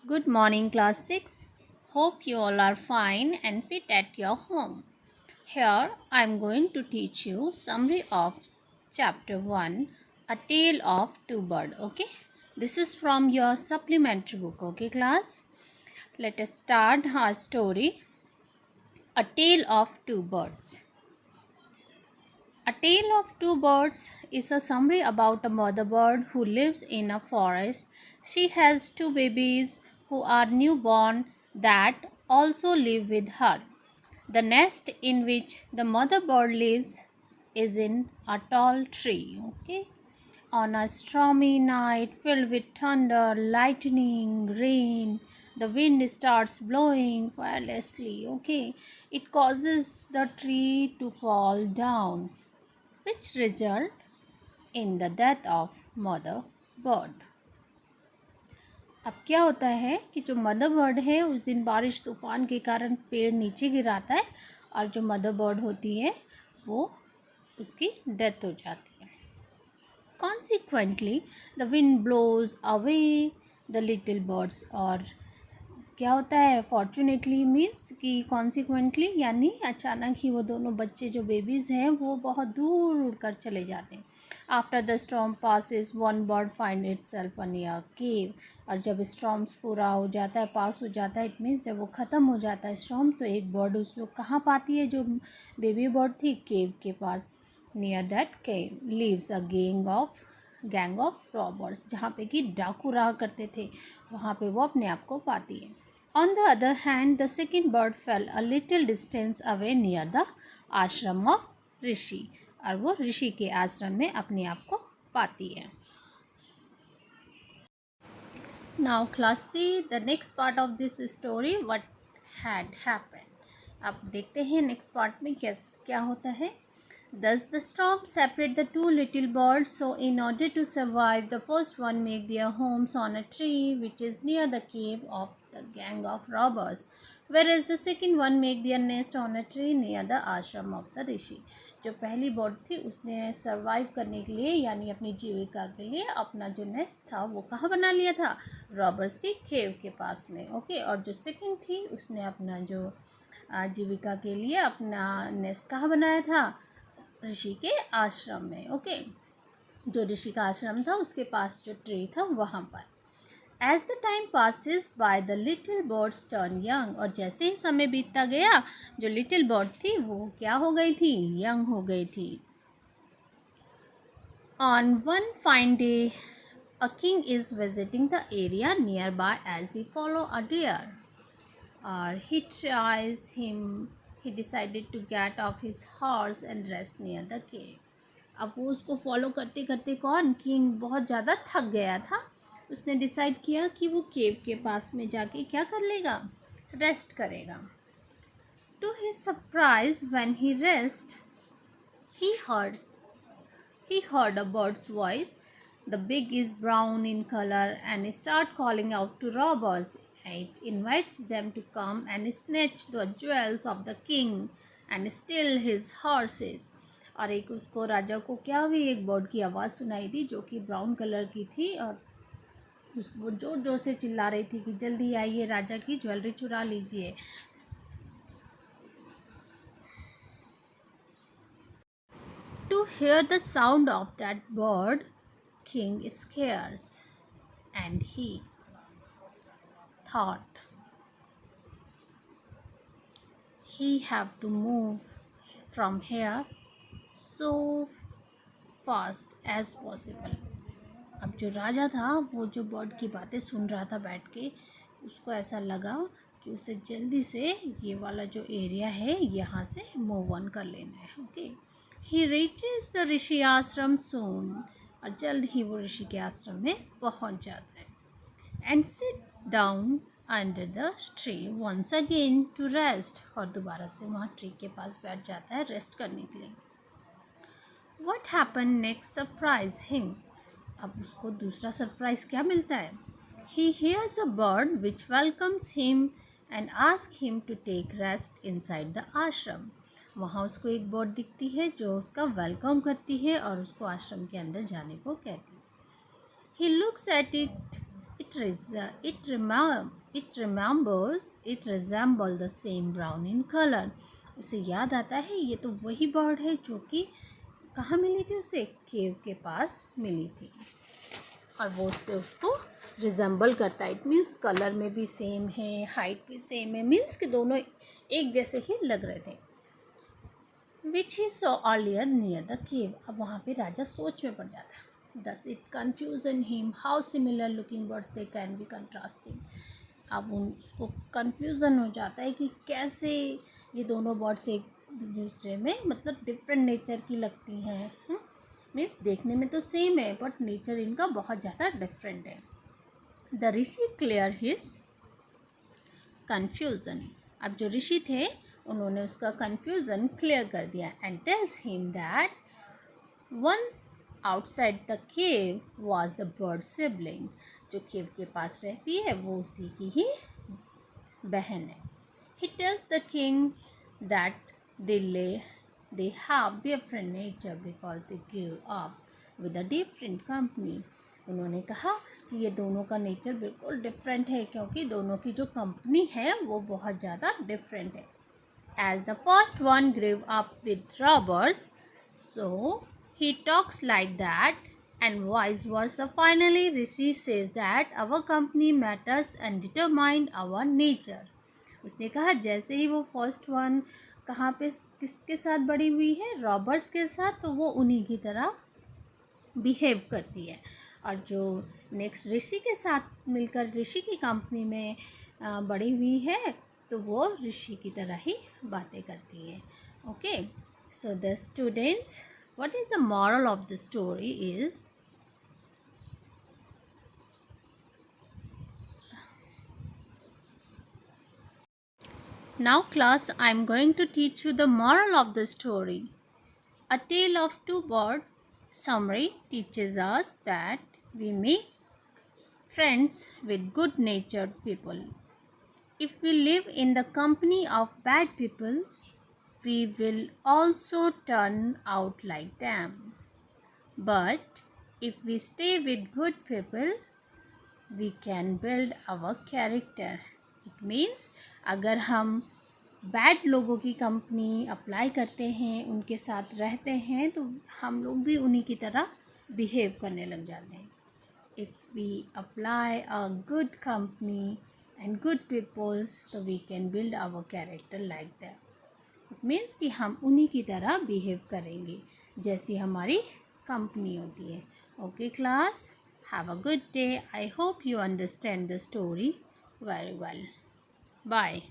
Good morning, class 6. Hope you all are fine and fit at your home. Here I am going to teach you summary of chapter 1, A Tale of Two Birds. Okay, this is from your supplementary book. Okay, class, let us start our story. A Tale of Two Birds. A Tale of Two Birds is a summary about a mother bird who lives in a forest. She has two babies who are newborn that also live with her. The nest in which the mother bird lives is in a tall tree. Okay. On a stormy night filled with thunder, lightning, rain, the wind starts blowing fiercely. Okay. It causes the tree to fall down, which result in the death of mother bird. अब क्या होता है कि जो mother bird है उस दिन बारिश तूफान के कारण पेड़ नीचे गिराता है और जो मदर बर्ड होती है वो उसकी डेथ हो जाती है. Consequently, the wind blows away the little birds. और क्या होता है फॉर्चुनेटली मीन्स कि कॉन्सिक्वेंटली यानी अचानक ही वो दोनों बच्चे जो बेबीज़ हैं वो बहुत दूर उड़कर चले जाते हैं. After the storm passes one bird find itself near cave. और जब स्टॉर्म्स पूरा हो जाता है पास हो जाता है इट मीन्स जब वो ख़त्म हो जाता है स्टॉर्म तो एक बर्ड उसको कहाँ पाती है जो बेबी बर्ड थी केव के पास. Near that cave lives a gang of robbers. जहाँ पे कि डाकू रहा करते थे वहाँ पे वो अपने आप को पाती है. On the other hand, the second bird fell a little distance away near the ashram of ऋषि. और वो ऋषि के आश्रम में अपने आप को पाती है. Now class see the next part of this story what had happened. अब देखते हैं next part में क्या होता है. Thus the storm separated the two little birds, so in order to survive, the first one make their homes on a tree which is near the cave of the gang of robbers, whereas the second one make their nest on a tree near the ashram of the rishi. जो पहली bird थी उसने survive करने के लिए यानी अपनी जीविका के लिए अपना जो नेस्ट था वो कहाँ बना लिया था रॉबर्स की केव के पास में. ओके. और जो सेकंड थी उसने अपना जो जीविका के लिए अपना नेस्ट कहाँ बनाया था ऋषि के आश्रम में. ओके. जो ऋषि का आश्रम था उसके पास जो ट्री था वहाँ पर. As the time passes by the little birds turn young. और जैसे ही समय बीतता गया जो लिटिल बर्ड थी वो क्या हो गई थी यंग हो गई थी. On one fine day a king is visiting the area nearby as he follow a deer. और he decided to get off his horse and rest near the cave. अब वो उसको फॉलो करते करते कौन किंग बहुत ज़्यादा थक गया था. उसने डिसाइड किया कि वो केव के पास में जाके क्या कर लेगा रेस्ट करेगा. To his surprise when he rest he heard he heard a bird's voice. The beak is brown in color and start calling out to robbers. It invites them to come and snatch the jewels of the king and steal his horses. और एक उसको राजा को क्या हुई एक bird की आवाज़ सुनाई दी जो कि ब्राउन कलर की थी और वो जोर जोर से चिल्ला रही थी कि जल्दी आइए राजा की ज्वेलरी चुरा लीजिए. To hear the sound of that bird, king scares, and he thought he have to move from here so fast as possible. अब जो राजा था वो जो बर्ड की बातें सुन रहा था बैठ के उसको ऐसा लगा कि उसे जल्दी से ये वाला जो एरिया है यहाँ से मूव ऑन कर लेना है. ओके. ही रीचेस द ऋषि आश्रम सून. और जल्द ही वो ऋषि के आश्रम में पहुँच जाता है. And sit down under the tree once again to rest. और दोबारा से वहाँ ट्री के पास बैठ जाता है रेस्ट करने के लिए. What happen next surprise him. अब उसको दूसरा सरप्राइज क्या मिलता है. He hears a bird which welcomes him and ask him to take rest inside the ashram. वहाँ उसको एक बर्ड दिखती है जो उसका वेलकम करती है और उसको आश्रम के अंदर जाने को कहती है. He looks at it. It it resemble the same brown in color. उसे याद आता है ये तो वही बर्ड है जो कि कहाँ मिली थी, उसे केव के पास मिली थी और वो उससे उसको रिजेंबल करता है. इट मीन्स कलर में भी सेम है, हाइट भी सेम है, मीन्स कि दोनों एक जैसे ही लग रहे थे. Which he saw earlier near the cave. अब वहाँ पे राजा सोच में पड़ जाता है. Thus it confusion him how similar looking birds they can be contrasting. अब उसको कन्फ्यूज़न हो जाता है कि कैसे ये दोनों बर्ड्स एक दूसरे में मतलब डिफरेंट नेचर की लगती हैं. मीन्स देखने में तो सेम है बट नेचर इनका बहुत ज़्यादा डिफरेंट है. The Rishi clear his confusion. अब जो ऋषि थे उन्होंने उसका कन्फ्यूज़न क्लियर कर दिया. And tells him that one outside the cave was the bird sibling. जो केव के पास रहती है वो उसी की ही बहन है. He tells the king that they have different nature because they grew up with a different company. उन्होंने कहा कि ये दोनों का नेचर बिल्कुल डिफरेंट है क्योंकि दोनों की जो कंपनी है वो बहुत ज़्यादा डिफरेंट है. As the first one grew up with robbers, so he talks like that, and vice versa. Finally, Rishi says that our company matters and determined our nature. उसने कहा जैसे ही वो फर्स्ट वन कहाँ पे किसके साथ बड़ी हुई है, रॉबर्स के साथ, तो वो उन्हीं की तरह बिहेव करती है. और जो नेक्स्ट ऋषि के साथ मिलकर ऋषि की कंपनी में बड़ी हुई है तो वो ऋषि की तरह ही बातें करती है. Okay, so the students, what is the moral of the story is now class I am going to teach you the moral of the story. A Tale of Two Birds summary teaches us that we make friends with good natured people. If we live in the company of bad people, we will also turn out like them. But if we stay with good people, we can build our character. It means अगर हम bad लोगों की company apply करते हैं, उनके साथ रहते हैं, तो हम लोग भी उन्हीं की तरह बिहेव करने लग जाते हैं. If we apply a good company and good peoples, so we can build our character like that. It means कि हम उन्हीं की तरह बिहेव करेंगे जैसी हमारी कंपनी होती है. Okay class, have a good day. I hope you understand the story very well. Bye.